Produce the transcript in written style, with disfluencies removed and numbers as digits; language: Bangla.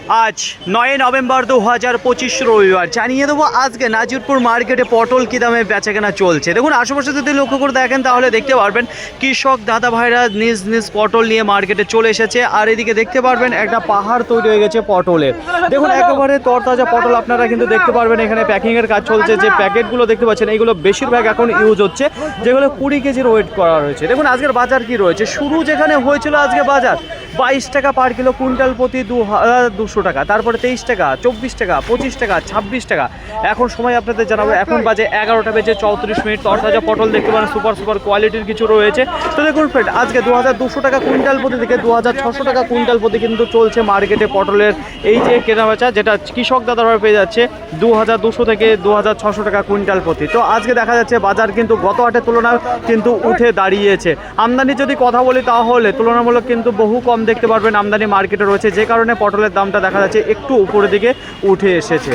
আজ 9 নভেম্বর 2025 রবিবার জানিয়ে দেবো আজকে নাজিরপুর মার্কেটে পটল কী দামে বেচাকেনা চলছে। দেখুন আশেপাশে যদি লক্ষ্য করে দেখেন তাহলে দেখতে পারবেন কৃষক দাদা ভাইরা নিজ নিজ পটল নিয়ে মার্কেটে চলে এসেছে। আর এদিকে দেখতে পারবেন একটা পাহাড় তৈরি হয়ে গেছে পটলের। দেখুন একেবারে তরতাজা পটল আপনারা কিন্তু দেখতে পারবেন। এখানে প্যাকিংয়ের কাজ চলছে। যে প্যাকেটগুলো দেখতে পাচ্ছেন এইগুলো বেশিরভাগ এখন ইউজ হচ্ছে, যেগুলো 20 কেজির ওয়েট করা রয়েছে। দেখুন আজকের বাজার কি রয়েছে। শুরু যেখানে হয়েছিল আজকে বাজার 22 টাকা পার কিলো, কুইন্টাল প্রতি 2200 টাকা, তারপরে 23 টাকা, 24 টাকা, 25 টাকা, 26 টাকা। এখন সময় আপনাদের জানাবো, এখন বাজে 11টা বেজে 34 মিনিট। তরতাজা পটল দেখতে পারেন, সুপার কোয়ালিটির কিছু রয়েছে। তো দেখুন ফ্রেন্ড, আজকে 2200 টাকা কুইন্টাল প্রতি থেকে 2600 টাকা কুইন্টাল প্রতি কিন্তু চলছে মার্কেটে পটলের এই যে কেনাবেচা, যেটা কৃষক দাদারা পেয়ে যাচ্ছে 2200 থেকে 2600 টাকা কুইন্টাল প্রতি। তো আজকে দেখা যাচ্ছে বাজার কিন্তু গত হাটের তুলনায় কিন্তু উঠে দাঁড়িয়েছে। আমদানি যদি কথা বলি তাহলে তুলনামূলক কিন্তু বহু কম দেখতে পারবেন আমদানি মার্কেটে রয়েছে, যে কারণে পটলের দামটা দেখা যাচ্ছে একটু উপরের দিকে উঠে এসেছে।